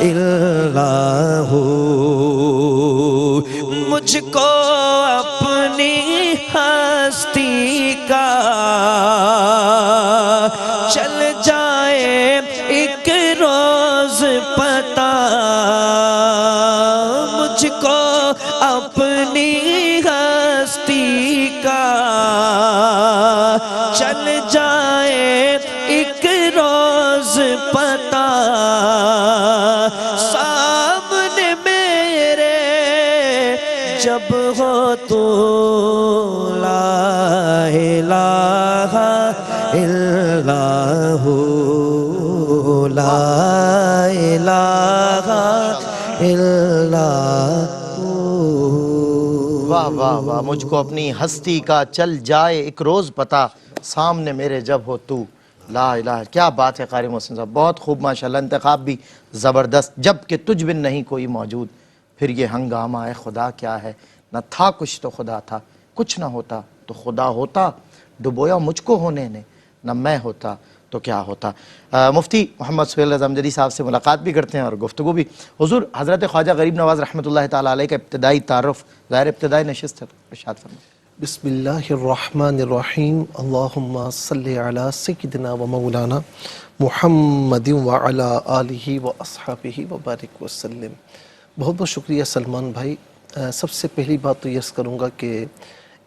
الا ہو، مجھ کو اپنی ہستی کا چل جائے ایک روز پتہ، مجھ کو اپنی ہستی کا چل جائے ایک روز پتہ، سامنے میرے جب ہو تو لا الہ الا ہو، لا الہ الا ہو۔ واہ واہ واہ، مجھ کو اپنی ہستی کا چل جائے ایک روز پتہ، سامنے میرے جب ہو تو لا الہ۔ کیا بات ہے قاری محسن صاحب، بہت خوب ماشاءاللہ، انتخاب بھی زبردست۔ جب کہ تجھ بن نہیں کوئی موجود، پھر یہ ہنگامہ ہے خدا کیا ہے، نہ تھا کچھ تو خدا تھا، کچھ نہ ہوتا تو خدا ہوتا، ڈبویا مجھ کو ہونے نے، نہ میں ہوتا تو کیا ہوتا۔ مفتی محمد سہیل رضا امجدی صاحب سے ملاقات بھی کرتے ہیں اور گفتگو بھی۔ حضور، حضرت خواجہ غریب نواز رحمۃ اللہ تعالیٰ علیہ کا ابتدائی تعارف، ظاہر ابتدائی نشست ہے، ارشاد فرمائیں۔ بسم اللہ الرحمن الرحیم، اللہم صلی علی سیدنا و مولانا محمد وعلی آلہ و اصحابہ وبارک وسلم۔ بہت بہت شکریہ سلمان بھائی۔ سب سے پہلی بات تو یس کروں گا کہ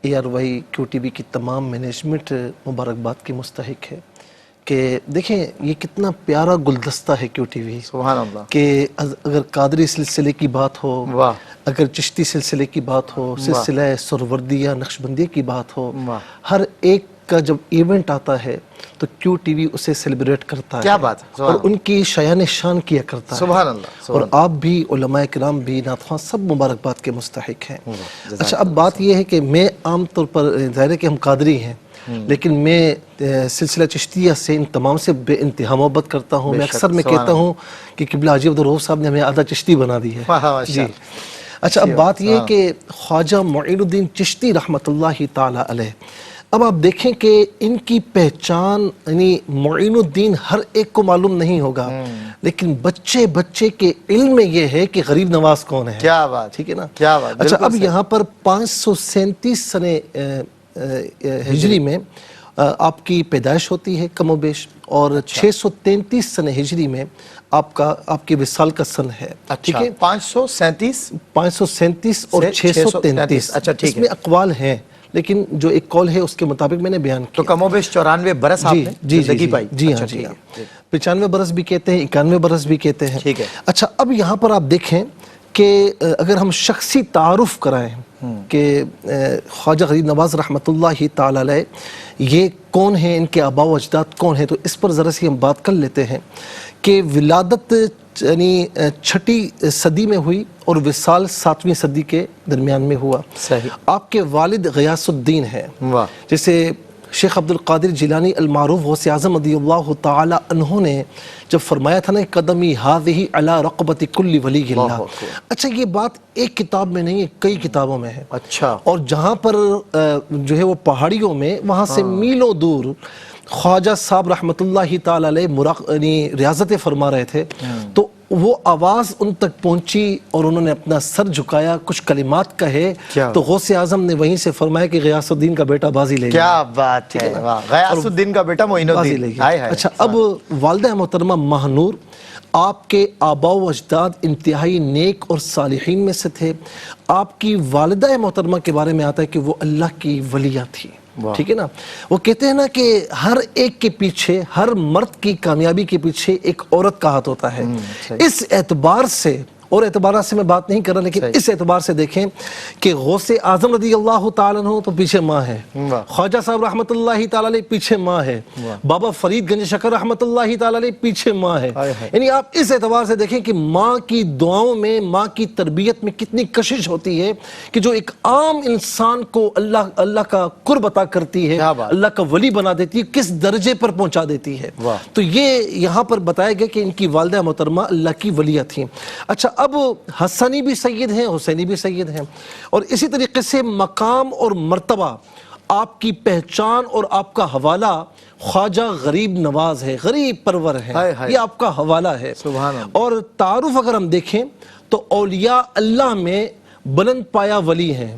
A R Y Q T V کی تمام مینجمنٹ مبارکباد کی مستحق ہے کہ دیکھیں یہ کتنا پیارا گلدستہ ہے کیو ٹی وی، سبحان اللہ، کہ اگر قادری سلسلے کی بات ہو، واہ، اگر چشتی سلسلے کی بات ہو، سلسلہ سہروردیہ نقشبندیہ کی بات ہو، واہ، ہر ایک کا جب ایونٹ آتا ہے تو کیو ٹی وی اسے سیلیبریٹ کرتا ہے، کیا بات ہے، اور ان کی شایان شان کیا کرتا ہے، سبحان اللہ، اور آپ بھی، علماء کرام بھی، نعت خواں سب مبارکباد کے مستحق ہیں۔ اچھا، اب بات یہ ہے کہ میں عام طور پر، ظاہر ہے کہ ہم قادری ہیں، لیکن میں سلسلہ چشتیہ سے ان تمام سے بے انتہا محبت کرتا ہوں۔ میں اکثر میں کہتا ہوں کہ قبلہ حاجی عبدالرؤف صاحب نے ہمیں آدھا چشتی بنا دی ہے۔ جی، اچھا، اب بات یہ ہے کہ خواجہ معین الدین چشتی رحمۃ اللہ تعالی علیہ، اب آپ دیکھیں کہ ان کی پہچان، یعنی معین الدین ہر ایک کو معلوم نہیں ہوگا، لیکن بچے بچے کے علم میں یہ ہے کہ غریب نواز کون ہے۔ کیا بات، ٹھیک ہے نا، کیا بات۔ اچھا، اب یہاں پر 537 سنہ ہجری میں آپ کی پیدائش ہوتی ہے کم و بیش، اور 633 سنہ ہجری میں آپ کی وصال کا سن ہے۔ ٹھیک ہے، 537 اور 633، اچھا ٹھیک ہے، اس میں اقوال ہیں، لیکن جو ایک قول ہے اس کے مطابق میں نے بیان کیا۔ تو کم و بیش 94 برس آپ نے زندگی پائی۔ جی ہاں، جی ہاں، 95 برس بھی کہتے ہیں، 91 برس بھی کہتے ہیں۔ ٹھیک ہے، اچھا، اب یہاں پر آپ دیکھیں کہ اگر ہم شخصی تعارف کرائیں کہ خواجہ غریب نواز رحمۃ اللہ تعالی علیہ یہ کون ہیں، ان کے آباء و اجداد کون ہیں، تو اس پر ذرا سی ہم بات کر لیتے ہیں کہ ولادت یعنی 6 صدی میں ہوئی اور وصال 7ویں صدی کے درمیان میں ہوا۔ صحیح۔ آپ کے والد غیاث الدین ہیں، واہ، جیسے شیخ عبد القادر جیلانی المعروف غوث اعظم رضی اللہ تعالی عنہ نے جب فرمایا تھا نا، قدمی ہذہ علی رقبۃ کل ولی اللہ۔ اچھا، یہ بات ایک کتاب میں نہیں ہے، کئی کتابوں میں ہے۔ اچھا، اور جہاں پر جو ہے وہ پہاڑیوں میں، وہاں سے میلوں دور خواجہ صاحب رحمۃ اللہ تعالی علیہ ریاضتیں فرما رہے تھے، تو وہ آواز ان تک پہنچی اور انہوں نے اپنا سر جھکایا، کچھ کلمات کہے، تو غوث اعظم نے وہیں سے فرمایا کہ غیاث الدین کا بیٹا بازی لے گیا۔ کیا بات ہے، واہ، غیاث الدین کا بیٹا معین بازی الدین۔ لے گیا۔ اچھا، اب والدہ محترمہ ماہنور، آپ کے آباء و اجداد انتہائی نیک اور صالحین میں سے تھے۔ آپ کی والدہ محترمہ کے بارے میں آتا ہے کہ وہ اللہ کی ولیہ تھی۔ ٹھیک ہے نا، وہ کہتے ہیں نا کہ ہر ایک کے پیچھے، ہر مرد کی کامیابی کے پیچھے ایک عورت کا ہاتھ ہوتا ہے۔ اس اعتبار سے، اور اعتبارات سے میں بات نہیں کر رہا، لیکن اس اعتبار سے دیکھیں کہ غوث اعظم رضی اللہ تعالیٰ عنہ تو پیچھے ماں ہے، خواجہ صاحب رحمۃ اللہ تعالیٰ علیہ پیچھے ماں ہے، بابا فرید گنج شکر رحمۃ اللہ تعالیٰ علیہ پیچھے ماں ہے۔ یعنی آپ اس اعتبار سے دیکھیں کہ ماں کی دعاؤں میں، ماں کی تربیت میں کتنی کشش ہوتی ہے کہ جو ایک عام انسان کو اللہ کا قرب عطا کرتی ہے، اللہ کا ولی بنا دیتی ہے، کس درجے پر پہنچا دیتی ہے۔ تو یہ یہاں پر بتایا گیا کہ ان کی والدہ محترمہ اللہ کی ولیہ تھیں۔ اچھا، اب حسنی بھی سید ہیں، حسینی بھی سید ہیں، اور اسی طریقے سے مقام اور مرتبہ آپ کی پہچان اور آپ کا حوالہ خواجہ غریب نواز ہے، غریب پرور ہے، یہ آپ کا حوالہ ہے۔ سبحان اللہ۔ اور تعارف اگر ہم دیکھیں تو اولیاء اللہ میں بلند پایا ولی ہیں،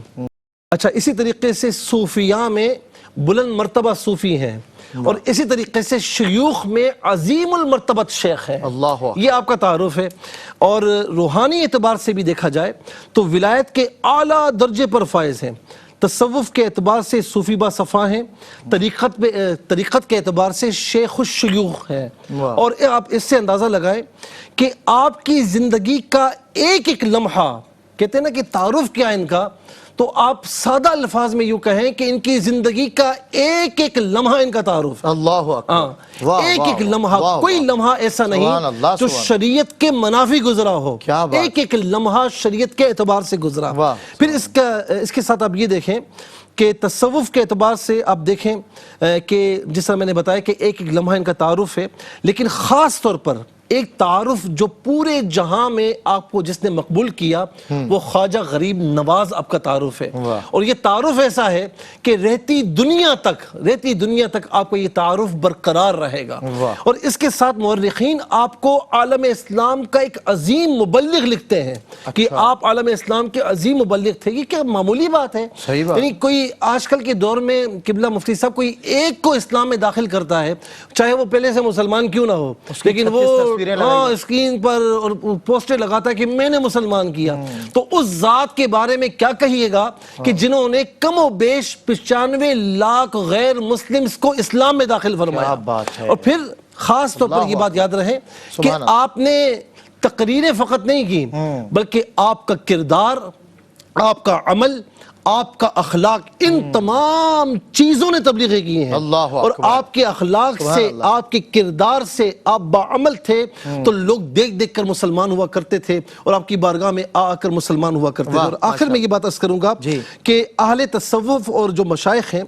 اچھا اسی طریقے سے صوفیاء میں بلند مرتبہ صوفی ہیں، اور اسی طریقے سے شیوخ میں عظیم المرتبت شیخ ہے، اللہ یہ آپ کا تعارف ہے۔ اور روحانی اعتبار سے بھی دیکھا جائے تو ولایت کے اعلیٰ درجے پر فائز ہیں، تصوف کے اعتبار سے صوفی با صفا ہیں، طریقت کے اعتبار سے شیخ الشیوخ ہیں، اور آپ اس سے اندازہ لگائیں کہ آپ کی زندگی کا ایک ایک لمحہ، کہتے ہیں نا کہ تعارف کیا ان کا، تو آپ سادہ الفاظ میں یوں کہیں کہ ان کی زندگی کا ایک ایک لمحہ ان کا تعارف ہے۔ اللہ اکبر، ایک ایک لمحہ، کوئی لمحہ ایسا نہیں جو شریعت کے منافی گزرا ہو، ایک ایک لمحہ شریعت کے اعتبار سے گزرا۔ پھر اس کے ساتھ آپ یہ دیکھیں کہ تصوف کے اعتبار سے آپ دیکھیں کہ جس طرح میں نے بتایا کہ ایک ایک لمحہ ان کا تعارف ہے، لیکن خاص طور پر ایک تعارف جو پورے جہاں میں آپ کو جس نے مقبول کیا وہ خواجہ غریب نواز آپ کا تعارف ہے، اور یہ تعارف ایسا ہے کہ رہتی دنیا تک آپ کو یہ تعارف برقرار رہے گا۔ اور اس کے ساتھ مورخین آپ کو عالم اسلام کا ایک عظیم مبلغ لکھتے ہیں کہ آپ عالم اسلام کے عظیم مبلغ تھے، یہ کیا معمولی بات ہے؟ یعنی کوئی آج کل کے دور میں قبلہ مفتی صاحب کوئی ایک کو اسلام میں داخل کرتا ہے، چاہے وہ پہلے سے مسلمان کیوں نہ ہو، لیکن وہ اسکرین پر اور پوسٹر لگاتا ہے کہ میں نے مسلمان کیا، تو اس ذات کے بارے میں کیا کہیے گا کہ جنہوں نے کم و بیش 95 لاکھ غیر مسلمز کو اسلام میں داخل فرمایا۔ اور پھر خاص طور پر یہ بات یاد رہے کہ آپ نے تقریریں فقط نہیں کی بلکہ آپ کا کردار، آپ کا عمل، آپ کا اخلاق، ان تمام چیزوں نے تبلیغیں کی ہیں، اور آپ کے اخلاق سے، آپ کے کردار سے آپ باعمل تھے تو لوگ دیکھ دیکھ کر مسلمان ہوا کرتے تھے، اور آپ کی بارگاہ میں آ کر مسلمان ہوا کرتے تھے۔ اور آخر میں یہ بات عرض کروں گا کہ اہل تصوف اور جو مشائخ ہیں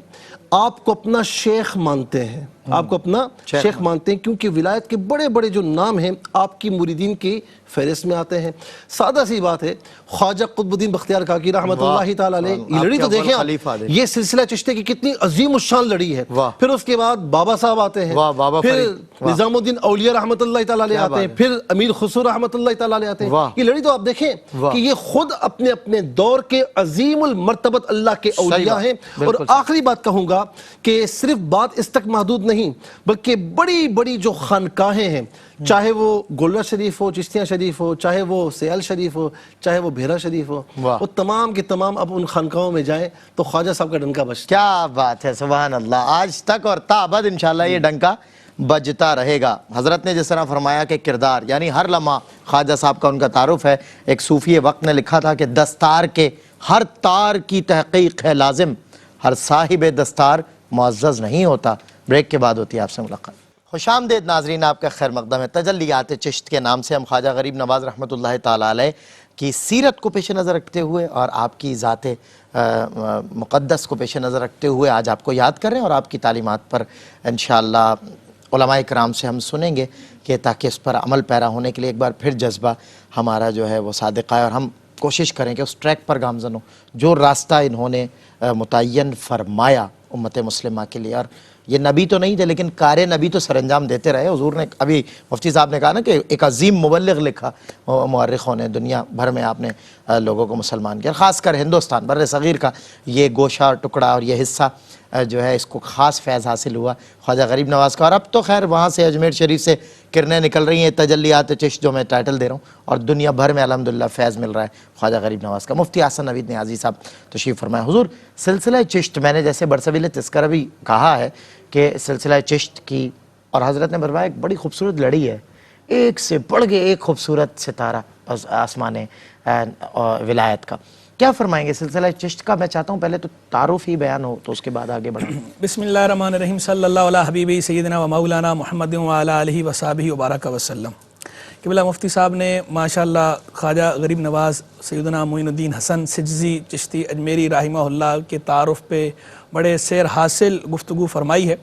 آپ کو اپنا شیخ مانتے ہیں، آپ کو اپنا شیخ مانتے ہیں، کیونکہ ولایت کے بڑے بڑے جو نام ہیں آپ کی مریدین کی فہرست میں آتے ہیں۔ سادہ سی بات ہے، خواجہ قطب الدین بختیار کاکی رحمۃ اللہ تعالی علیہ، یہ لڑی تو دیکھیں آپ، یہ سلسلہ چشتیہ کی کتنی عظیم الشان لڑی ہے۔ پھر اس کے بعد بابا صاحب آتے ہیں، پھر نظام الدین اولیاء رحمۃ اللہ تعالی علیہ آتے ہیں، پھر امیر خسرو رحمۃ اللہ تعالی علیہ آتے ہیں۔ یہ لڑی تو آپ دیکھیں کہ یہ خود اپنے اپنے دور کے عظیم المرتبت اللہ کے اولیاء ہیں۔ اور آخری بات کہوں گا کہ صرف بات اس تک محدود نہیں بلکہ بڑی بڑی جو خانقاہیں ہیں، چاہے وہ گولڑا شریف ہو، چشتیہ شریف ہو، چاہے وہ سیال شریف ہو، چاہے وہ بھیرا شریف ہو، وہ تمام کے تمام اب ان خانقاہوں میں جائیں تو خواجہ صاحب کا ڈنکا بجتا۔ کیا بات ہے، سبحان اللہ، آج تک اور تا ابد انشاءاللہ یہ ڈنکا بجتا رہے گا۔ حضرت نے جس طرح فرمایا کہ کردار، یعنی ہر لمحہ خواجہ صاحب کا ان کا تعارف ہے۔ ایک صوفی وقت نے لکھا تھا کہ دستار کے ہر تار کی تحقیق ہے لازم، ہر صاحب دستار معزز نہیں ہوتا۔ بریک کے بعد ہوتی ہے آپ سے ملاقات۔ خوش آمدید ناظرین، آپ کا خیر مقدم ہے۔ تجلیات چشت کے نام سے ہم خواجہ غریب نواز رحمۃ اللہ تعالیٰ علیہ کی سیرت کو پیش نظر رکھتے ہوئے اور آپ کی ذات مقدس کو پیش نظر رکھتے ہوئے آج آپ کو یاد کر رہے ہیں، اور آپ کی تعلیمات پر انشاءاللہ علماء کرام سے ہم سنیں گے کہ تاکہ اس پر عمل پیرا ہونے کے لیے ایک بار پھر جذبہ ہمارا جو ہے وہ صادق آئے، اور ہم کوشش کریں کہ اس ٹریک پر گامزن ہو جو راستہ انہوں نے متعین فرمایا امت مسلمہ کے لیے۔ اور یہ نبی تو نہیں تھے لیکن کار نبی تو سر انجام دیتے رہے۔ حضور نے ابھی مفتی صاحب نے کہا نا کہ ایک عظیم مبلغ لکھا مورخوں نے، دنیا بھر میں آپ نے لوگوں کو مسلمان کیا، خاص کر ہندوستان بر صغیر کا یہ گوشہ ٹکڑا اور یہ حصہ جو ہے اس کو خاص فیض حاصل ہوا خواجہ غریب نواز کا۔ اور اب تو خیر وہاں سے اجمیر شریف سے کرنیں نکل رہی ہیں، تجلیات چشت جو میں ٹائٹل دے رہا ہوں، اور دنیا بھر میں الحمدللہ فیض مل رہا ہے خواجہ غریب نواز کا۔ مفتی حسن نوید نیازی صاحب تشریف فرمائے۔ حضور، سلسلہ چشت میں نے جیسے برسبیل تذکرہ بھی کہا ہے کہ سلسلہ چشت کی، اور حضرت نے فرمایا ایک بڑی خوبصورت لڑی ہے، ایک سے بڑھ کے ایک خوبصورت ستارہ آسمان ولایت کا، کیا فرمائیں گے سلسلہ چشت کا؟ میں چاہتا ہوں پہلے تو تعارف ہی بیان ہو تو اس کے بعد آگے بڑھیں۔ بسم اللہ الرحمن الرحیم، صلی اللہ علیہ حبیبی سیدنا و مولانا محمد وعلی آلہ وصحبہ وبارک وسلم۔ قبلہ مفتی صاحب نے ماشاءاللہ خواجہ غریب نواز سیدنا معین الدین حسن سجزی چشتی اجمیری رحمہ اللہ کے تعارف پہ بڑے سیر حاصل گفتگو فرمائی ہے۔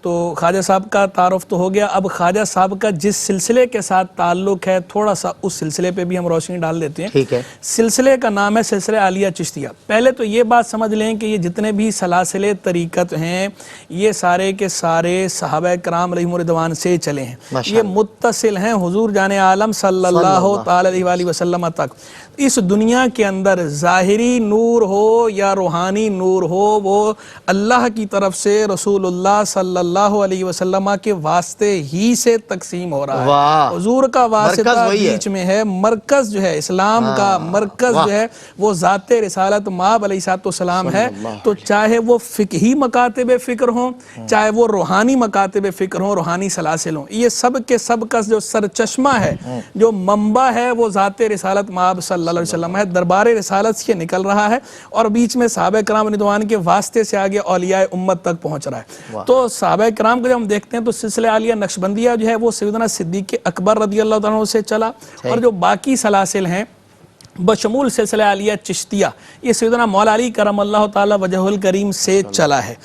تو خواجہ صاحب کا تعارف تو ہو گیا. اب خواجہ صاحب کا جس سلسلے کے ساتھ تعلق ہے تھوڑا سا اس سلسلے پہ بھی ہم روشنی ڈال دیتے ہیں. ٹھیک ہے. سلسلے کا نام ہے سلسلہ عالیہ چشتیہ. پہلے تو یہ بات سمجھ لیں کہ یہ جتنے بھی سلاسل طریقت ہیں یہ سارے کے سارے صحابہ کرام علیہم رضوان سے چلے ہیں. یہ متصل ہیں حضور جان عالم صلی اللہ تعالی علیہ وآلہ وسلم تک. اس دنیا کے اندر ظاہری نور ہو یا روحانی نور ہو وہ اللہ کی طرف سے رسول اللہ صلی اللہ علیہ وسلم کے واسطے ہی سے تقسیم ہو رہا ہے. حضور کا واسطہ بیچ میں ہے. مرکز جو ہے اسلام کا مرکز جو ہے وہ ذات رسالت مآب علیہ السلام ہے. تو چاہے وہ فقہی مکاتب فکر ہوں چاہے وہ روحانی مکاتب فکر ہوں روحانی سلاسل ہوں یہ سب کے سب کا جو سرچشمہ ہے جو منبع ہے وہ ذات رسالت مآب صلی اللہ علیہ وسلم ہے. دربار رسالت سے نکل رہا ہے اور بیچ میں صحابہ کرام رضوان کے واسطے سے آگے اولیاء امت تک پہنچ رہا ہے. تو صحابہ کرام کو جب ہم دیکھتے ہیں تو سلسلہ عالیہ نقشبندیہ جو ہے وہ سیدنا صدیق اکبر رضی اللہ عنہ سے چلا اور جو باقی سلاسل ہیں بشمول سلسلہ عالیہ چشتیہ یہ سیدنا مولا علی کرم اللہ تعالی وجہ الکریم سے چلا ہے.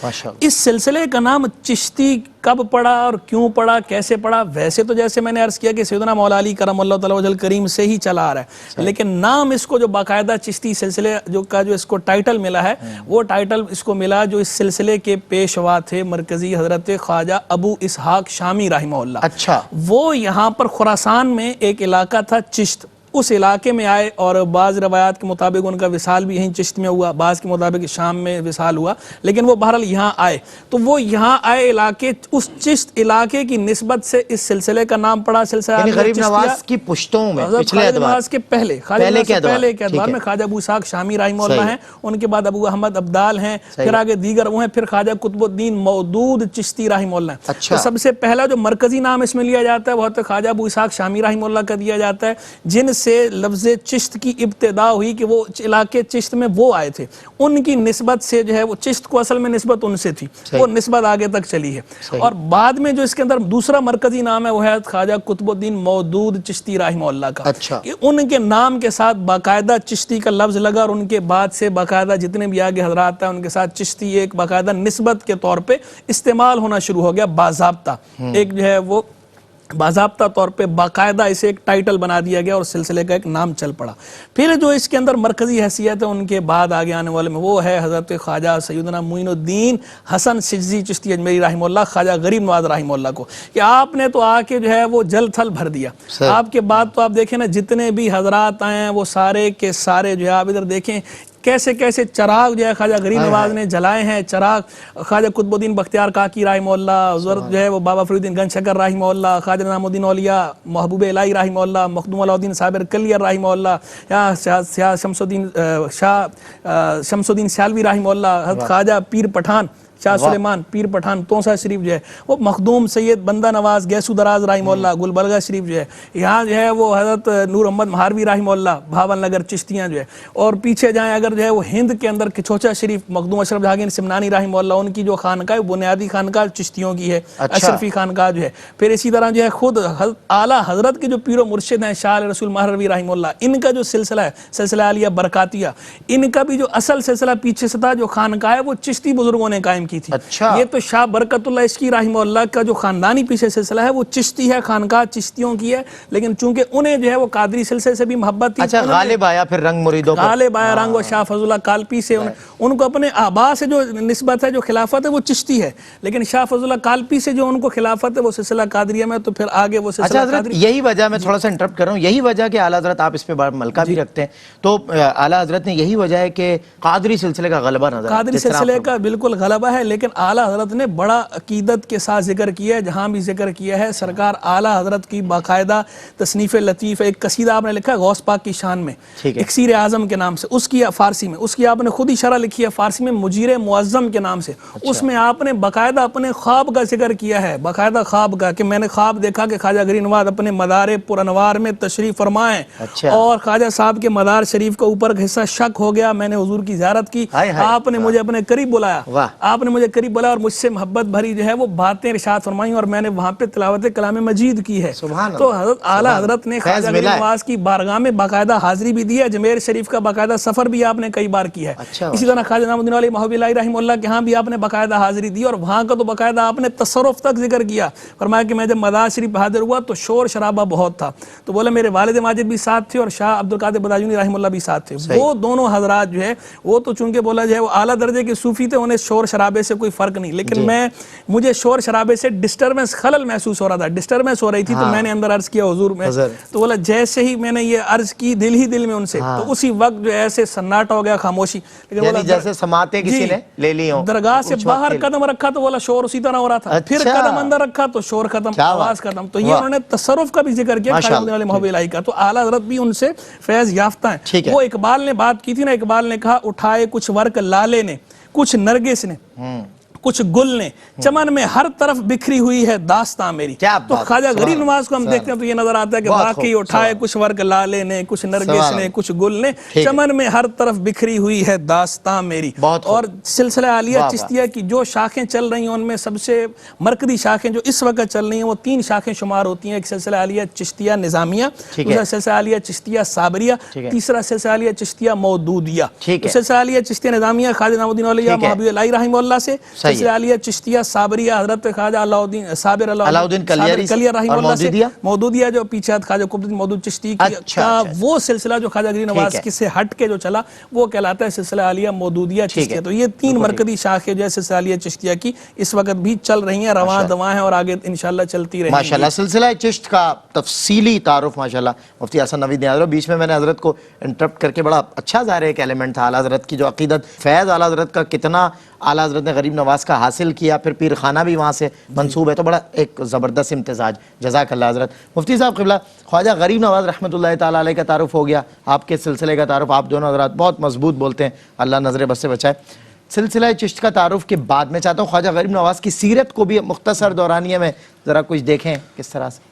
اس سلسلے کا نام چشتی کب پڑا اور کیوں پڑا کیسے پڑا؟ ویسے تو جیسے میں نے عرض کیا کہ سیدنا مولا علی کرم اللہ تعالی وجہ الکریم سے ہی چلا آ رہا ہے لیکن نام اس کو جو باقاعدہ چشتی سلسلے جو اس کو ٹائٹل ملا ہے وہ ٹائٹل اس کو ملا جو اس سلسلے کے پیشوا تھے مرکزی حضرت خواجہ ابو اسحاق شامی رحمہ اللہ. اچھا. وہ یہاں پر خراسان میں ایک علاقہ تھا چشت اس علاقے میں آئے اور بعض روایات کے مطابق ان کا وصال بھی یہیں چشت میں ہوا بعض کے مطابق شام میں وصال ہوا لیکن وہ بہرحال یہاں آئے. تو وہ یہاں آئے علاقے اس چشت علاقے کی نسبت سے اس سلسلے کا نام پڑا سلسلہ یعنی غریب نواز کی پشتوں میں پچھلے ادوار کے پہلے کے ادوار میں خواجہ ابو اسحاق شامی رحمہ اللہ ہیں. ان کے بعد ابو احمد ابدال ہیں پھر آگے دیگر وہ ہیں پھر خواجہ قطب الدین مودود چشتی رحمہ اللہ ہیں. تو سب سے پہلا جو مرکزی نام اس میں لیا جاتا ہے وہ خواجہ ابو اسحاق شامی رحمہ اللہ کا دیا جاتا ہے جن سے لفظ چشت کی ابتدا ہوئی کہ وہ علاقے چشت میں وہ آئے تھے ان کی نسبت سے جو ہے وہ چشت کو اصل میں نسبت ان سے تھی وہ نسبت آگے تک چلی ہے. اور بعد میں جو اس کے اندر دوسرا مرکزی نام ہے وہ ہے خواجہ قطب الدین مودود چشتی رحمہ اللہ کا کہ ان کے نام کے ساتھ باقاعدہ چشتی کا لفظ لگا اور ان کے بعد سے باقاعدہ جتنے بھی آگے حضرات ہیں ان کے ساتھ چشتی ایک باقاعدہ نسبت کے طور پہ استعمال ہونا شروع ہو گیا باضابطہ. ایک جو ہے وہ باضابطہ طور پہ باقاعدہ اسے ایک ٹائٹل بنا دیا گیا اور سلسلے کا ایک نام چل پڑا. پھر جو اس کے اندر مرکزی حیثیت ہے ان کے بعد آگے آنے والے میں وہ ہے حضرت خواجہ سیدنا معین الدین حسن سجزی چشتی اجمیری رحمہ اللہ خواجہ غریب نواز رحمہ اللہ کو کہ آپ نے تو آ کے جو ہے وہ جل تھل بھر دیا. آپ کے بعد تو آپ دیکھیں نا جتنے بھی حضرات آئے ہیں وہ سارے کے سارے جو ہے آپ ادھر دیکھیں کیسے کیسے چراغ جو ہے خواجہ غریب نواز نے جلائے ہیں. چراغ خواجہ قطب الدین بختیار کاکی رحمہ اللہ حضرت جو ہے وہ بابا فرید الدین گنج شکر رحمہ اللہ خواجہ نظام الدین اولیاء محبوب الہی رحمہ اللہ مخدوم علاء الدین صابر کلیر رحمہ اللہ یا شمس الدین سیالوی رحمہ اللہ حضرت خواجہ پیر پٹھان شاہ سلیمان پیر پٹھان توسا شریف جو ہے وہ مخدوم سید بندہ نواز گیسو دراز رحمہ اللہ گلبرگہ شریف جو ہے یہاں جو ہے وہ حضرت نور محمد مہاروی رحمہ اللہ بھاون نگر چشتیاں جو ہے. اور پیچھے جائیں اگر جو ہے وہ ہند کے اندر کچھوچا شریف مخدوم اشرف جہانگیر سمنانی رحمہ اللہ ان کی جو خانقاہ بنیادی خانقاہ چشتیوں کی ہے اشرفی خانقاہ جو ہے. پھر اسی طرح جو ہے خود اعلیٰ حضرت کے جو پیر و مرشد ہیں شاہ رسول مہروی رحمہ اللہ ان کا جو سلسلہ ہے سلسلہ عالیہ برکاتیہ ان کا بھی جو اصل سلسلہ پیچھے سے تھا جو خانقاہ ہے وہ چشتی بزرگوں نے قائم کی تھی. یہ تو شاہ برکت اللہ عشقی رحمہ اللہ کا جو خاندانی پیچھے سلسلہ ہے وہ چشتی ہے خانقاہ چشتیوں کی ہے لیکن چونکہ انہیں جو ہے وہ قادری سلسلے سے بھی محبت تھی. اچھا غالب آیا پھر رنگ مریدوں کو غالب آیا رنگ و شاہ فضل اللہ کالپی سے ان کو اپنے آبا سے جو نسبت ہے جو خلافت ہے وہ چشتی ہے لیکن شاہ فضل اللہ کالپی سے جو ان کو خلافت ہے وہ سلسلہ قادریہ میں تو پھر آگے وہ سلسلہ قادری. یہی وجہ میں تھوڑا سا انٹرپٹ کر رہا ہوں یہی وجہ کہ اعلیٰ حضرت آپ اس پہ بڑا ملکہ بھی رکھتے ہیں تو اعلیٰ حضرت نے یہی وجہ ہے کہ قادری سلسلے کا غلبہ نظر قادری سلسلے کا بالکل غلبہ ہے لیکن اعلیٰ حضرت نے بڑا عقیدت کے ساتھ ذکر کیا ہے. جہاں بھی ذکر کیا ہے سرکار اعلیٰ حضرت کی باقاعدہ تصنیف لطیف ایک قصیدہ آپ نے لکھا ہے غوث پاک کی شان میں اکسیر اعظم کے نام سے اس کی فارسی میں اس کی آپ نے خود ہی شرح لکھی ہے فارسی میں مجیر معظم کے نام سے. اس میں آپ نے باقاعدہ اپنے خواب کا ذکر کیا ہے باقاعدہ خواب کا کہ میں نے خواب دیکھا کہ خواجہ غریب نواز اپنے مدار پر انوار میں تشریف فرمائیں اور خواجہ صاحب کے مدار شریف کا اوپر حصہ شک ہو گیا میں نے حضور کی زیارت کی آپ نے مجھے اپنے قریب بلایا آپ نے نے مجھے قریب بلا اور مجھ سے محبت بھری جو ہے وہ باتیں ارشاد فرمائیں اور میں نے وہاں پہ تلاوت کلام مجید کی ہے. سبحان تو اللہ. حضرت اعلیٰ حضرت نے خواجہ غریب نواز کی بارگاہ میں باقاعدہ حاضری بھی دی ہے. اجمیر شریف کا باقاعدہ سفر بھی آپ نے کئی بار کیا ہے. اسی طرح خواجہ نعیم الدین علی محب اللہ رحمہ اللہ کے ہاں بھی آپ نے باقاعدہ حاضری دی اور وہاں کا تو باقاعدہ آپ نے تصرف تک ذکر کیا. فرمایا کہ میں جب مدار شریف حاضر ہوا تو شور شرابہ بہت تھا. تو بولے میرے والد ماجد بھی ساتھ تھے اور شاہ عبد القادر بداجونی رحمہ اللہ بھی ساتھ تھے. وہ دونوں حضرات جو ہے وہ تو چونکہ بولا جائے وہ اعلیٰ درجے کے صوفی تھے, انہیں شور شرابے سے کوئی فرق نہیں, لیکن مجھے شور شرابے سے ڈسٹربنس خلل محسوس ہو رہا تھا, ڈسٹربنس ہو رہی تھی. تو میں نے اندر عرض کیا حضور میں, تو بولا جیسے ہی میں نے یہ عرض کی دل ہی دل میں ان سے, تو اسی وقت جو ایسے سناٹا ہو گیا, خاموشی. لیکن یعنی جیسے سماعتیں کسی نے لے لی ہوں. درگاہ سے باہر قدم رکھا تو بولا شور اسی طرح ہو رہا تھا, پھر قدم اندر رکھا تو شور ختم, آواز ختم. تو یہ انہوں نے تصرف کا بھی ذکر کیا خواجہ والے محب الہی کا. تو اعلیٰ حضرت بھی ان سے فیض یافتہ ہیں. وہ اقبال نے بات کی تھی نا, اقبال نے کہا اٹھائے کچھ ورق لالے نے, کچھ نرگس نے, کچھ گل نے, چمن میں ہر طرف بکھری ہوئی ہے داستان میری. تو خواجہ غریب نواز کو ہم دیکھتے ہیں تو یہ نظر آتا ہے کہ واقعی اٹھائے کچھ ورق لالے نے, کچھ نرگس نے, کچھ گل نے, چمن میں ہر طرف بکھری ہوئی ہے داستان میری. اور سلسلہ عالیہ چشتیہ کی جو شاخیں چل رہی ہیں ان میں سب سے مرکزی شاخیں جو اس وقت چل رہی ہیں وہ 3 شاخیں شمار ہوتی ہیں. ایک سلسلہ عالیہ چشتیہ نظامیہ, دوسرا سلسلہ عالیہ چشتیہ صابریہ, تیسرا سلسلہ عالیہ چشتیہ مودودیہ. سلسلہ عالیہ چشتیہ نظامیہ خواجہ نعیم الدین علیہ محب الہی رحمہ اللہ سے, سلسلہ عالیہ چشتیہ صابریہ حضرت خواجہ علاؤدین صابر علاؤدین کلیہ رحمہ اللہ سے, مودودیہ جو پیچھے خواجہ قطب الدین مودود چشتی کا وہ سلسلہ جو خواجہ غریب نواز سے ہٹ کے جو چلا وہ کہلاتا ہے سلسلہ عالیہ مودودیہ چشتیہ. تو یہ 3 مرکزی شاخیں جو ہے سلسلہ عالیہ چشتیہ کی اس وقت بھی چل رہی ہیں, رواں دواں ہیں اور آگے انشاءاللہ چلتی رہیں گی. ماشاءاللہ سلسلہ چشت کا تفصیلی تعارف ماشاءاللہ مفتی حسن نوید نے حضرت, بیچ میں نے حضرت کو انٹرپٹ کر کے بڑا اچھا ظاہر ایک ایلیمنٹ تھا اعلیٰ حضرت کی جو عقیدت, فیض اعلیٰ حضرت کا کتنا اعلیٰ حضرت نے غریب نواز کا حاصل کیا, پھر پیر خانہ بھی وہاں سے منسوب ہے, تو بڑا ایک زبردست امتزاج. جزاک اللہ حضرت. مفتی صاحب قبلہ, خواجہ غریب نواز رحمۃ اللہ تعالیٰ علیہ کا تعارف ہو گیا, آپ کے سلسلے کا تعارف, آپ دونوں حضرات بہت مضبوط بولتے ہیں, اللہ نظر بس سے بچائے. سلسلہ چشت کا تعارف کے بعد میں چاہتا ہوں خواجہ غریب نواز کی سیرت کو بھی مختصر دورانیہ میں ذرا کچھ دیکھیں کس طرح سے.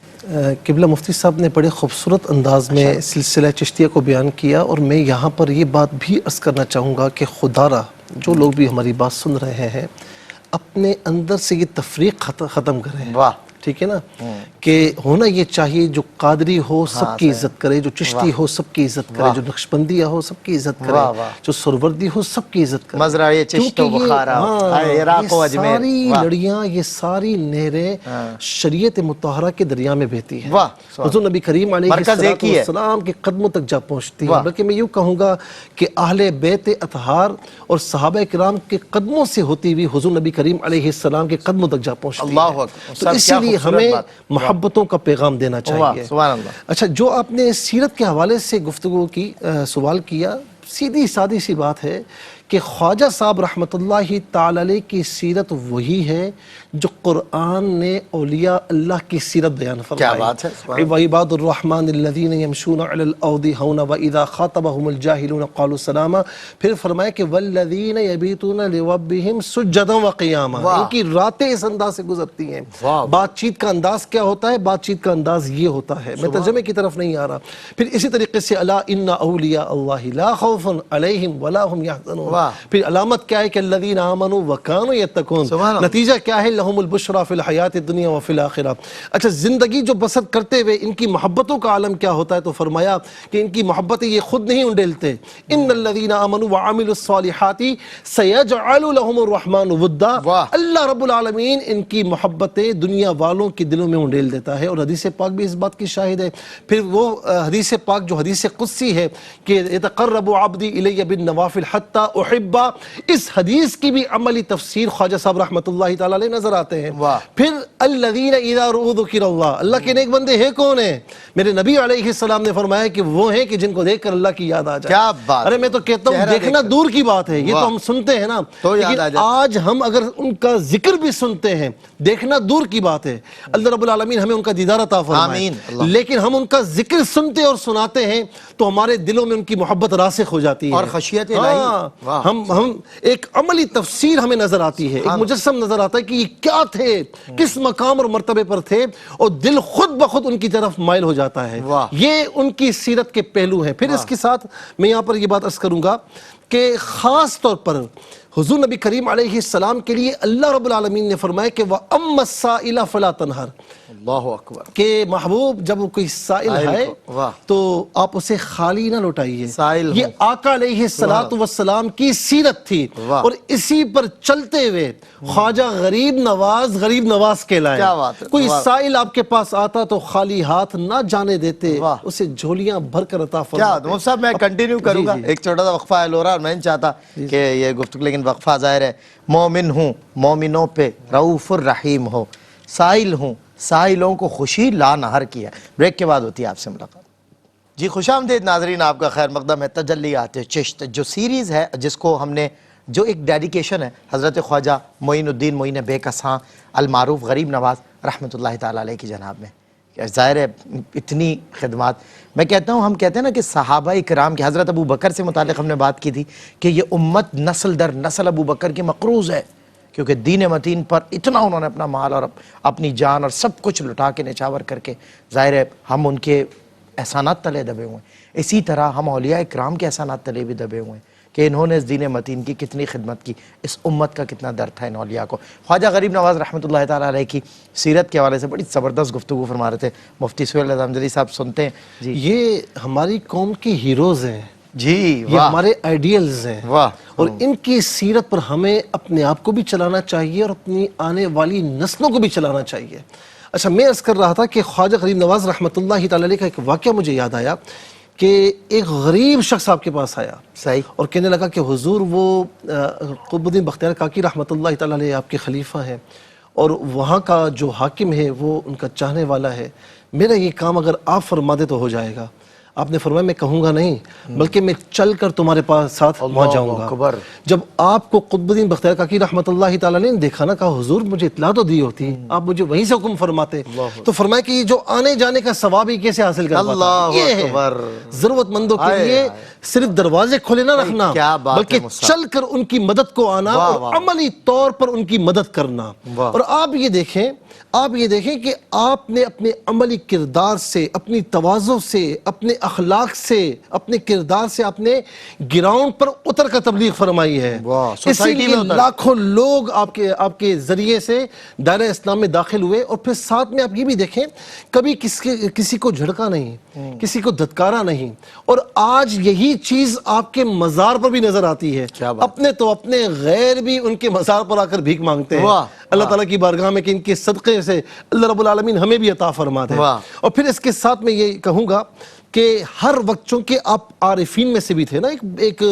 قبلہ مفتی صاحب نے بڑے خوبصورت انداز میں سلسلہ چشتیہ کو بیان کیا, اور میں یہاں پر یہ بات بھی عرض کرنا چاہوں گا کہ خدا را جو لوگ بھی ہماری بات سن رہے ہیں اپنے اندر سے یہ تفریق ختم کریں. واہ, ٹھیک ہے نا, کہ ہونا یہ چاہیے جو قادری ہو سب کی عزت کرے, جو چشتی ہو سب کی عزت کرے, جو نقشبندیہ ہو سب کی عزت کرے, جو سروردی ہو سب کی عزت کرے. مزرعہ چشت و بخارا, عراق و اجمیر, ساری لڑیاں, یہ ساری نہریں شریعت مطہرہ کے دریا میں بہتی ہیں, حضور نبی کریم علیہ السلام کے قدموں تک جا پہنچتی ہیں. بلکہ میں یوں کہوں گا کہ اہل بیت اطہار اور صحابہ کرام کے قدموں سے ہوتی ہوئی حضور نبی کریم علیہ السلام کے قدموں تک جا پہنچتی ہے. تو اسی لیے ہمیں محبتوں کا پیغام دینا چاہیے. اچھا, جو آپ نے سیرت کے حوالے سے گفتگو کی, سوال کیا, سیدھی سادی سی بات ہے کہ خواجہ صاحب رحمۃ اللہ تعالی علیہ کی سیرت وہی ہے جو قرآن نے اولیاء اللہ کی سیرت بیان فرمائی. کیا بات ہے, وعباد الرحمن الذین یمشون علی الارض ہونا واذا خاطبهم الجاہلون قالوا سلاما. پھر فرمایا کہ والذین یبیتون لربہم سجدا وقیاما. ان کی راتیں اس انداز سے گزرتی ہیں. بات چیت کا انداز کیا ہوتا ہے؟ بات چیت کا انداز یہ ہوتا ہے, میں ترجمے کی طرف نہیں آ رہا. پھر اسی طریقے سے الا ان اولیاء اللہ لا خوف علیہم ولا هم يحزنون. پھر علامت کیا ہے کہ الذین آمنوا وکانوا یتقون. نتیجہ کیا ہے؟ لہم البشریٰ فی الحیات الدنیا وفی الآخرہ. اچھا, زندگی جو بسر کرتے ہوئے ان کی محبتوں کا عالم کیا ہوتا ہے؟ تو فرمایا کہ ان کی محبتیں یہ خود نہیں انڈیلتے. ان الذین آمنوا وعملوا الصالحات سیجعل لہم الرحمن ودا. اللہ رب العالمین ان کی محبتیں دنیا والوں کے دلوں میں انڈیل دیتا ہے, اور حدیث پاک بھی اس بات کی شاہد ہے. پھر وہ حدیث پاک جو حدیث قدسی ہے کہ یتقرب عبدی الی بالنوافل حتی احبا, اس حدیث کی بھی عملی تفسیر خواجہ صاحب رحمۃ اللہ تعالی علیہ نظر آتے ہیں. پھر الذین اذا رؤوا ذکر اللہ, اللہ کے نیک بندے ہیں کون ہیں؟ میرے نبی علیہ السلام نے فرمایا کہ وہ ہیں کہ جن کو دیکھ کر اللہ کی یاد آ جائے. کیا بات. ارے میں تو کہتا ہوں دیکھنا دور کی بات ہے, یہ تو ہم سنتے ہیں نا, لیکن آج ہم اگر ان کا ذکر بھی سنتے ہیں, دیکھنا دور کی بات ہے. اللہ رب العالمین ہمیں ان کا دیدار عطا فرمائے. لیکن ہم ان کا ذکر سنتے اور سناتے ہیں تو ہمارے دلوں میں ان کی محبت راسخ ہو جاتی ہے, اور خشیت الہی. ہم ایک عملی تفسیر ہمیں نظر آتی ہے, ایک مجسم نظر آتا ہے کہ یہ کیا تھے, کس مقام اور مرتبے پر تھے, اور دل خود بخود ان کی طرف مائل ہو جاتا ہے. یہ ان کی سیرت کے پہلو ہیں. پھر اس کے ساتھ میں یہاں پر یہ بات عرض کروں گا کہ خاص طور پر حضور نبی کریم علیہ السلام کے لیے اللہ رب العالمین نے فرمایا کہ وَأَمَّا السَّائِلَ فَلَا تَنْهَرْ، اللہ اکبر، کہ محبوب جب کوئی سائل ہے واہ، تو آپ اسے خالی نہ لوٹائیے. سائل یہ آقا علیہ السلام کی سیرت تھی، واہ. اور اسی پر چلتے ہوئے خواجہ غریب نواز کہلائے. کیا بات ہے، کوئی واہ. سائل آپ کے پاس آتا تو خالی ہاتھ نہ جانے دیتے، واہ. اسے جھولیاں بھر کر عطا کیا فرماتے. مفتی صاحب، میں کنٹینیو کروں گا. ایک چھوٹا سا وقفہ ہے لورا، اور میں نہیں چاہتا کہ یہ گفتگو، لیکن وقفہ ظاہر ہے. مومن ہوں، مومنوں پہ رؤوف الرحیم ہو، سائل ہوں، سائلوں کو خوشی لا نہر کیا. بریک کے بعد ہوتی ہے آپ سے ملاقات. جی خوش آمدید ناظرین، آپ کا خیر مقدم ہے تجلیات چشت، جو سیریز ہے جس کو ہم نے، جو ایک ڈیڈیکیشن ہے حضرت خواجہ معین الدین معین بے کساں المعروف غریب نواز رحمۃ اللہ تعالیٰ علیہ کی جناب میں. ظاہر ہے اتنی خدمات. میں کہتا ہوں، ہم کہتے ہیں نا کہ صحابہ کرام کے، حضرت ابو بکر سے متعلق ہم نے بات کی تھی کہ یہ امت نسل در نسل ابو بکر کی مقروض ہے، کیونکہ دین متین پر اتنا انہوں نے اپنا مال اور اپنی جان اور سب کچھ لٹا کے نچاور کر کے، ظاہر ہے ہم ان کے احسانات تلے دبے ہوئے ہیں. اسی طرح ہم اولیاء کرام کے احسانات تلے بھی دبے ہوئے ہیں کہ انہوں نے اس دین متین کی کتنی خدمت کی، اس امت کا کتنا درد تھا ان اولیاء کو. خواجہ غریب نواز رحمۃ اللہ تعالیٰ علیہ کی سیرت کے حوالے سے بڑی زبردست گفتگو فرما رہے تھے مفتی سہیل اعظم جدید صاحب. سنتے ہیں جی. یہ ہماری قوم کی ہیروز ہیں، جی یہ واہ ہمارے آئیڈیلز ہیں، واہ. اور ان کی سیرت پر ہمیں اپنے آپ کو بھی چلانا چاہیے اور اپنی آنے والی نسلوں کو بھی چلانا چاہیے. اچھا، میں عرض کر رہا تھا کہ خواجہ غریب نواز رحمۃ اللہ تعالی علیہ کا ایک واقعہ مجھے یاد آیا کہ ایک غریب شخص آپ کے پاس آیا صحیح، اور کہنے لگا کہ حضور، وہ قطب الدین بختیار کاکی رحمۃ اللہ تعالی علیہ آپ کے خلیفہ ہیں، اور وہاں کا جو حاکم ہے وہ ان کا چاہنے والا ہے. میرا یہ کام اگر آپ فرما دے تو ہو جائے گا. آپ نے فرمایا میں کہوں گا نہیں، بلکہ میں چل کر تمہارے پاس ساتھ وہاں جاؤں گا. اکبر. جب آپ کو قطب الدین بختیار کاکی رحمۃ اللہ تعالی نے دیکھا نا، کہا حضور مجھے اطلاع تو دی ہوتی، آپ مجھے وہیں سے حکم فرماتے. تو فرمایا کہ یہ جو آنے جانے کا ثواب ہی کیسے حاصل کر پاتا، اللہ یہ ہے اکبر. ضرورت مندوں کے لیے صرف دروازے کھلے نہ رکھنا، کیا بات ہے بلکہ مصعب. چل کر ان کی مدد کو آنا واہ اور واہ. عملی طور پر ان کی مدد کرنا. واہ. اور آپ یہ دیکھیں کہ آپ نے اپنے عملی کردار سے، اپنی تواضع سے، اپنے اخلاق سے، اپنے کردار سے آپ نے گراؤنڈ پر اتر کر تبلیغ فرمائی ہے. واہ. اسی سوسائٹی لیے میں اتر. لاکھوں لوگ آپ کے ذریعے سے دائرہ اسلام میں داخل ہوئے. اور پھر ساتھ میں آپ یہ بھی دیکھیں، کبھی کسی کو جھڑکا نہیں، کسی کو دھتکارا نہیں. اور آج یہی چیز آپ کے مزار پر بھی نظر آتی ہے. اپنے تو اپنے، غیر بھی ان کے مزار پر آ کر بھیک مانگتے ہیں اللہ تعالیٰ کی بارگاہ میں کہ ان کے صدقے سے اللہ رب العالمین ہمیں بھی عطا فرما دے. اور پھر اس کے ساتھ میں یہ کہوں گا کہ ہر وقت چونکہ آپ عارفین میں سے بھی تھے نا، ایک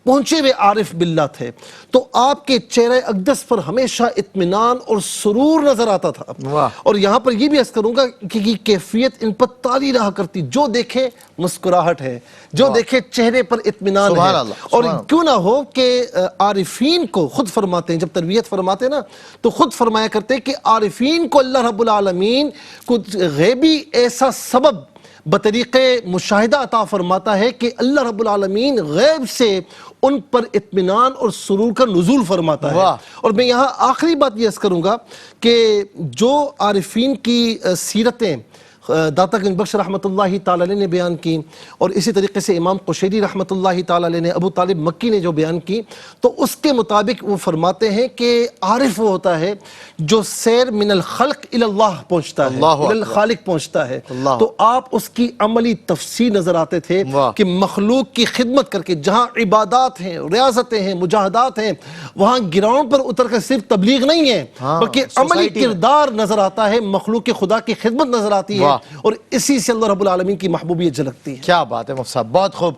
پہنچے ہوئے عارف باللہ تھے، تو آپ کے چہرہ اقدس پر ہمیشہ اطمینان اور سرور نظر آتا تھا. اور یہاں پر یہ بھی عرض کروں گا کہ یہ کیفیت ان پر تاری رہا کرتی، جو دیکھے مسکراہٹ ہے، جو دیکھے چہرے پر اطمینان ہے. اور کیوں نہ ہو کہ عارفین کو خود فرماتے ہیں، جب تربیت فرماتے ہیں نا تو خود فرمایا کرتے ہیں کہ عارفین کو اللہ رب العالمین کچھ غیبی ایسا سبب بطریق مشاہدہ عطا فرماتا ہے کہ اللہ رب العالمین غیب سے ان پر اطمینان اور سرور کا نزول فرماتا ہے. اور میں یہاں آخری بات یہ عرض کروں گا کہ جو عارفین کی سیرتیں داتا گنج بخش رحمۃ اللہ تعالی علیہ نے بیان کی، اور اسی طریقے سے امام قشیری رحمۃ اللہ تعالی علیہ نے، ابو طالب مکی نے جو بیان کی، تو اس کے مطابق وہ فرماتے ہیں کہ عارف وہ ہوتا ہے جو سیر من الخلق الی اللہ پہنچتا ہے، الی الخالق پہنچتا ہے. تو آپ اس کی عملی تفسیر نظر آتے تھے کہ مخلوق کی خدمت کر کے جہاں عبادات ہیں، ریاضتیں ہیں، مجاہدات ہیں، وہاں گراؤنڈ پر اتر کر صرف تبلیغ نہیں ہے بلکہ عملی کردار نظر آتا ہے، مخلوق خدا کی خدمت نظر آتی ہے، اور اسی سے اللہ رب العالمین کی محبوبیت جھلکتی ہے. کیا بات ہے مفتی صاحب، بہت خوب.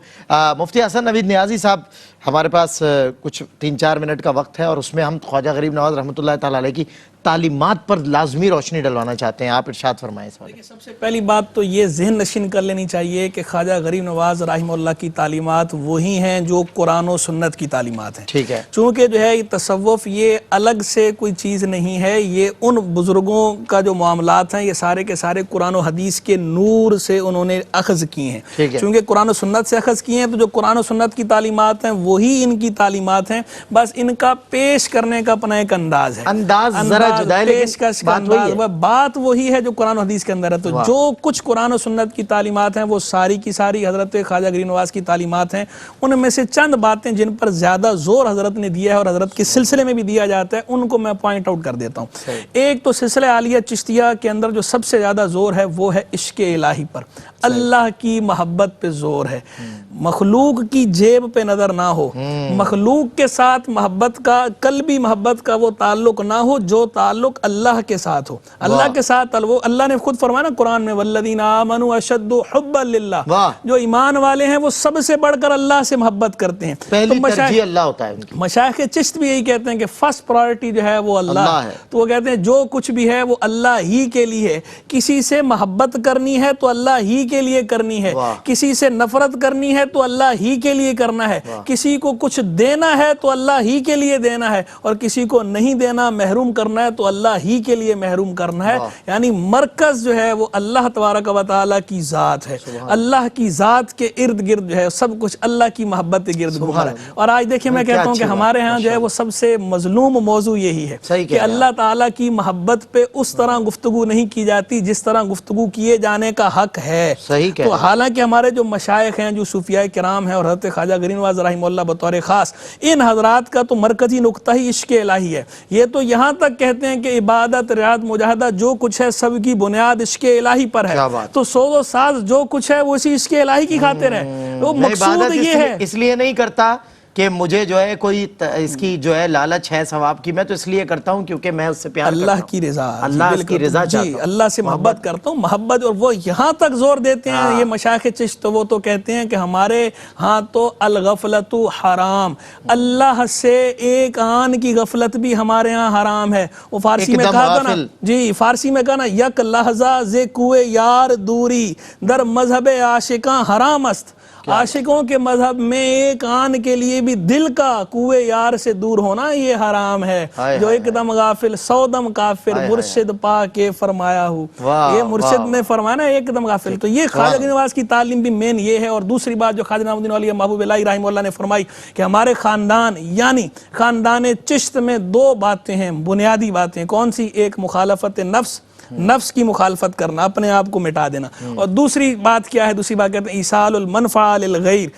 مفتی حسن نوید نیازی صاحب، ہمارے پاس کچھ 3-4 منٹ کا وقت ہے، اور اس میں ہم خواجہ غریب نواز رحمۃ اللہ تعالی علیہ کی تعلیمات پر لازمی روشنی ڈلوانا چاہتے ہیں. آپ ارشاد فرمائیں اس بارے. سب سے پہلی بات تو یہ ذہن نشین کر لینی چاہیے کہ خواجہ غریب نواز رحمہ اللہ کی تعلیمات وہی ہیں جو قرآن و سنت کی تعلیمات ہیں. ٹھیک ہے. چونکہ جو ہے یہ تصوف یہ الگ سے کوئی چیز نہیں ہے، یہ ان بزرگوں کا جو معاملات ہیں یہ سارے کے سارے قرآن و حدیث کے نور سے انہوں نے اخذ کی ہیں. چونکہ قرآن و سنت سے اخذ کی ہیں تو جو قرآن و سنت کی تعلیمات ہیں وہی ان کی تعلیمات ہیں، بس ان کا پیش کرنے کا اپنا ایک انداز ہے. انداز ذرا انداز، جدا ہے لیکن پیشکش کا بات وہی انداز، ہے۔ وہ بات وہی ہے جو قرآن و حدیث کے اندر ہے۔ تو جو کچھ قرآن و سنت کی تعلیمات ہیں وہ ساری کی ساری حضرت خواجہ غریب نواز کی تعلیمات ہیں۔ ان میں سے چند باتیں جن پر زیادہ زور حضرت نے دیا ہے اور حضرت کے سلسلے میں بھی دیا جاتا ہے، ان کو میں پوائنٹ آؤٹ کر دیتا ہوں۔ ایک تو سلسلہ عالیہ چشتیہ کے اندر جو سب سے زیادہ زور ہے وہ ہے عشق الہی پر، اللہ کی محبت پہ زور ہے، مخلوق کی جیب پہ نظر نہ ہو، مخلوق کے ساتھ محبت کا، قلبی محبت کا وہ تعلق نہ ہو جو تعلق اللہ کے ساتھ ہو۔ اللہ کے ساتھ وہ اللہ نے خود فرمایا نا قرآن میں والذین آمنوا اشد حبا للہ، جو ایمان والے ہیں وہ سب سے بڑھ کر اللہ سے محبت کرتے ہیں۔ پہلی ترجیح اللہ ہوتا ہے ان کی۔ مشائخ چشت بھی یہی کہتے ہیں کہ فرسٹ پرائرٹی جو ہے وہ اللہ ہے۔ تو وہ کہتے ہیں جو کچھ بھی ہے وہ اللہ ہی کے لیے ہے، کسی سے محبت کرنی ہے تو اللہ ہی کے لیے کرنی ہے، کسی سے نفرت کرنی ہے تو اللہ ہی کے لیے کرنا ہے، کسی کو کچھ دینا ہے تو اللہ ہی کے لیے دینا ہے، اور کسی کو نہیں دینا، محروم کرنا ہے تو اللہ ہی کے لیے محروم کرنا ہے۔ یعنی مرکز جو ہے وہ اللہ تبارک و تعالیٰ کی ذات ہے، اللہ کی ذات کے ارد گرد جو ہے سب کچھ اللہ کی محبت کے گرد گھوم رہا ہے۔ اور آج دیکھیں میں کہتا ہوں کہ ہمارے ہاں جو ہے وہ سب سے مظلوم موضوع یہی ہے کہ اللہ تعالیٰ کی محبت پہ اس طرح گفتگو نہیں کی جاتی جس طرح گفتگو کیے جانے کا حق ہے۔ تو حالانکہ ہمارے جو مشائخ ہیں، جو صوفیاء کرام ہیں اور حضرت خواجہ غریب نواز رحمہ اللہ بطور خاص، ان حضرات کا تو مرکزی نقطہ ہی عشق الہی ہے۔ یہ تو یہاں تک کہتے ہیں کہ عبادت، ریاضت، مجاہدہ جو کچھ ہے سب کی بنیاد عشق الہی پر ہے۔ تو سوز و ساز جو کچھ ہے وہ اسی عشق الہی کی خاطر ہے۔ وہ مقصود یہ ہے، اس لیے نہیں کرتا کہ مجھے جو ہے کوئی اس کی جو ہے لالچ ہے ثواب کی، میں تو اس لیے کرتا ہوں کیونکہ میں اس سے پیار کرتا ہوں، اللہ کی رضا، اللہ کی رضا چاہتا ہوں، اللہ سے محبت کرتا ہوں، محبت۔ اور وہ یہاں تک زور دیتے ہیں یہ مشائخ چشت، وہ تو کہتے ہیں کہ ہمارے ہاں تو الغفلت حرام، اللہ سے ایک آن کی غفلت بھی ہمارے ہاں حرام ہے۔ وہ فارسی میں کہا تھا نا، جی فارسی میں کہا نا، یک لحظہ ز کوئے یار دوری در مذہب عاشقاں حرام است۔ عاشقوں کے مذہب میں ایک آن کے لیے بھی دل کا کوئے یار سے دور ہونا یہ حرام ہے۔ جو ایک دم غافل سو دم کافر، مرشد پا کے فرمایا ہو، یہ مرشد نے فرمایا نا ایک دم غافل۔ تو یہ خواجہ غریب نواز کی تعلیم بھی مین یہ ہے۔ اور دوسری بات جو خواجہ نعیم الدین اولیاء محبوب الہی رحمہ اللہ نے فرمائی کہ ہمارے خاندان یعنی خاندان چشت میں دو باتیں ہیں، بنیادی باتیں۔ کون سی؟ ایک مخالفت نفس، نفس کی مخالفت کرنا، اپنے آپ کو مٹا دینا، اور دوسری بات کیا ہے؟ دوسری بات کہتے ہیں ایصال المنفعہ للغیر،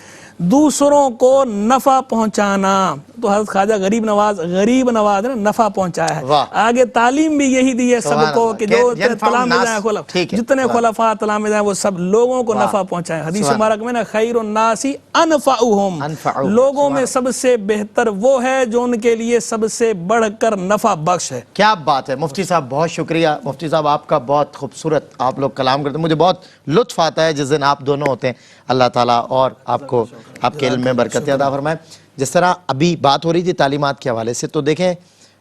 دوسروں کو نفع پہنچانا۔ تو حضرت خواجہ غریب نواز نے نفع پچھایا ہے۔ آگے تعلیم بھی یہی دی ہے سب کو کہ جو جتنے خلفاء تلامذہ ہیں وہ سب لوگوں کو نفع پہنچائیں۔ حدیث مبارک میں نا خیر الناس انفعہم، لوگوں میں سب سے بہتر وہ ہے جو ان کے لیے سب سے بڑھ کر نفع بخش ہے۔ کیا بات ہے مفتی صاحب، بہت شکریہ مفتی صاحب، آپ کا بہت خوبصورت آپ لوگ کلام کرتے ہیں، مجھے بہت لطف آتا ہے جس دن آپ دونوں ہوتے ہیں۔ اللہ تعالیٰ اور آپ کو آپ کے علم میں برکت عطا فرمائے۔ جس طرح ابھی بات ہو رہی تھی تعلیمات کے حوالے سے، تو دیکھیں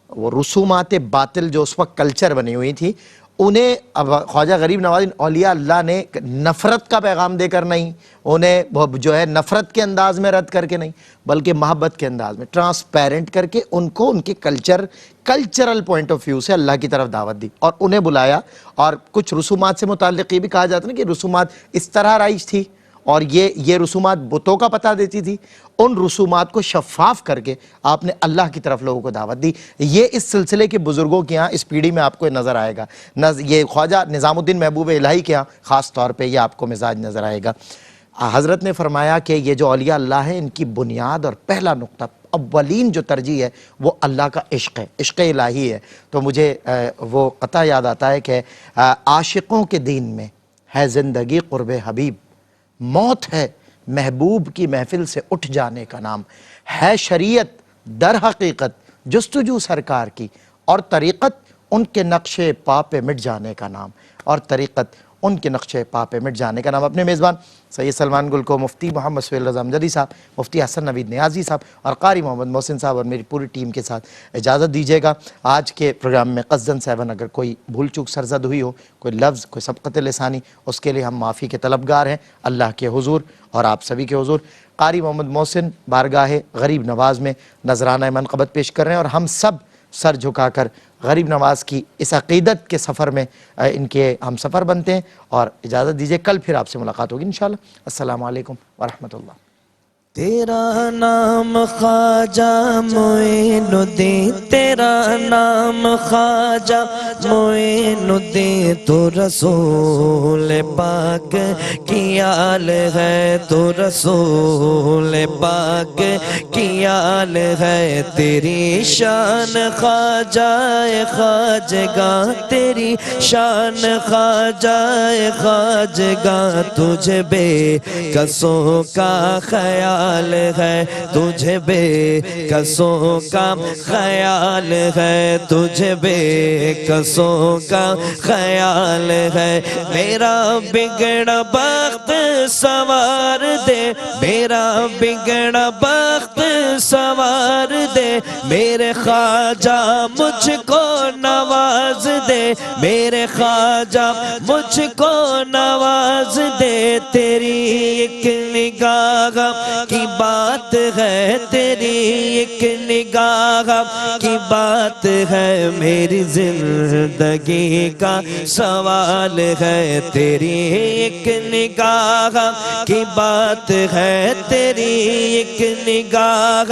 وہ رسومات باطل جو اس وقت کلچر بنی ہوئی تھی، انہیں خواجہ غریب نواز اولیاء اللہ نے نفرت کا پیغام دے کر نہیں، انہیں جو ہے نفرت کے انداز میں رد کر کے نہیں، بلکہ محبت کے انداز میں ٹرانسپیرنٹ کر کے ان کو ان کے کلچرل پوائنٹ آف ویو سے اللہ کی طرف دعوت دی اور انہیں بلایا۔ اور کچھ رسومات سے متعلق یہ بھی کہا جاتا ہے کہ رسومات اس طرح رائج تھی اور یہ رسومات بتوں کا پتہ دیتی تھی، ان رسومات کو شفاف کر کے آپ نے اللہ کی طرف لوگوں کو دعوت دی۔ یہ اس سلسلے کے بزرگوں کے ہاں اس پیڑھی میں آپ کو نظر آئے گا، یہ خواجہ نظام الدین محبوب الہی کے ہاں خاص طور پہ یہ آپ کو مزاج نظر آئے گا۔ حضرت نے فرمایا کہ یہ جو اولیاء اللہ ہیں ان کی بنیاد اور پہلا نقطہ اولین جو ترجیح ہے وہ اللہ کا عشق ہے، عشق الہی ہے۔ تو مجھے وہ قطعہ یاد آتا ہے کہ عاشقوں کے دین میں ہے زندگی قرب حبیب، موت ہے محبوب کی محفل سے اٹھ جانے کا نام، ہے شریعت در حقیقت جستجو سرکار کی، اور طریقت ان کے نقش پا پہ مٹ جانے کا نام، اور طریقت ان کے نقش پا پہ مٹ جانے کا نام۔ اپنے میزبان سید سلمان گل کو مفتی محمد سہیل رضا امجدی صاحب، مفتی حسن نوید نیازی صاحب اور قاری محمد محسن صاحب اور میری پوری ٹیم کے ساتھ اجازت دیجیے گا۔ آج کے پروگرام میں قصداً صاحباً اگر کوئی بھول چوک سرزد ہوئی ہو، کوئی لفظ، کوئی سبقت لسانی، اس کے لیے ہم معافی کے طلبگار ہیں اللہ کے حضور اور آپ سبھی کے حضور۔ قاری محمد محسن بارگاہ غریب نواز میں نذرانہ منقبت پیش کر رہے ہیں اور ہم سب سر جھکا کر غریب نواز کی اس عقیدت کے سفر میں ان کے ہم سفر بنتے ہیں، اور اجازت دیجیے کل پھر آپ سے ملاقات ہوگی انشاءاللہ۔ السلام علیکم ورحمۃ اللہ۔ تیرا نام خواجہ معین الدین، تیرا نام خواجہ معین الدین، تو رسول پاک کی آل ہے، تو رسول پاک کی آل ہے، تیری شان خواجہ خواجگاں، تیری شان خواجہ خواجگاں، تجھے بے کسوں کا خیال ہے، تجھے بے کسوں کا خیال ہے، تجھے بے کسوں کا خیال ہے، میرا بگڑا بخت سوار دے، میرا بگڑا بخت سوار دے، میرے خواجہ مجھ کو نواز دے، میرے خواجہ مجھ کو نواز دے، تیری ایک نگاہ کی بات ہے، تیری ایک نگاہ کی بات ہے، میری زندگی کا سوال ہے، تیری ایک نگاہ کی بات ہے، تیری ایک نگاہ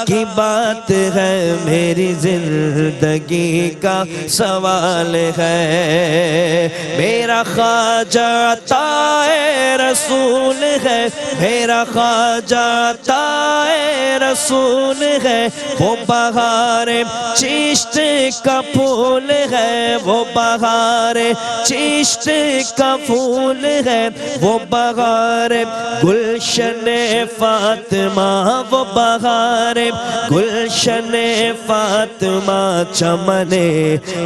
کی بات ہے، میری زندگی کا سوال ہے، میرا خواجہ عطائے رسول ہے، میرا خواجہ عطائے رسول ہے، وہ بہار چشت کا پھول ہے، وہ بہار چشت کا پھول ہے، وہ بہار گلشن فاطمہ، وہ بہار گلشن فاطمہ، چمن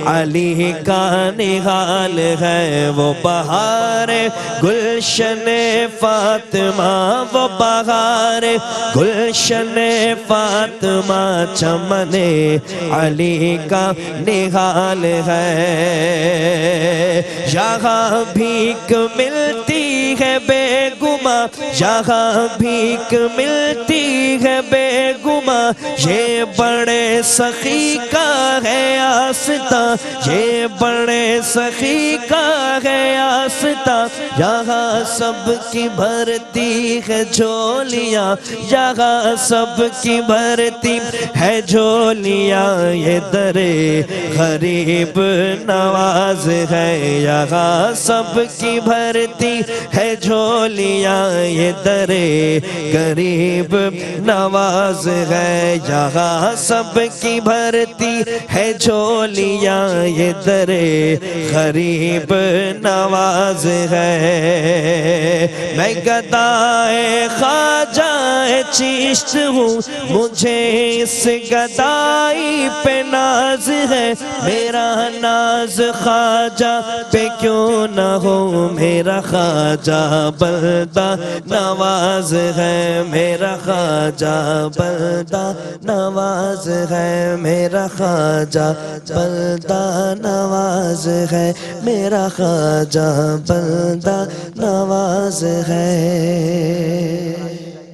علی کا نہال ہے، وہ بہار گلشن فاطمہ، وہ بہار گلشن فاطمہ، چمن علی کا نہال ہے، یہاں بھیک ملتی ہے بے گماں، یہاں بھیک ملتی ہے بے گماں، یہ بڑے سخی کا ہے آستاں، یہ بڑے سخی کا ہے آستاں، یہاں سب کی بھرتی ہے جھولیاں، یہاں سب کی بھرتی ہے جھولیاں، یہ در غریب نواز ہے، یہاں سب کی بھرتی ہے جھولیاں، یہ در غریب نواز ہے، یہاں سب کی بھرتی ہے جھولیاں، یہ در غریب نواز ہے، میں گدائے خواجہ چشت ہوں، مجھے اس گدائی پہ ناز ہے، میرا ناز خواجہ پہ کیوں نہ ہو، میرا خواجہ بندہ نواز ہے، میرا خواجہ بندہ نواز ہے، میرا خواجہ بندہ نواز ہے، میرا خواجہ بندہ نواز ہے۔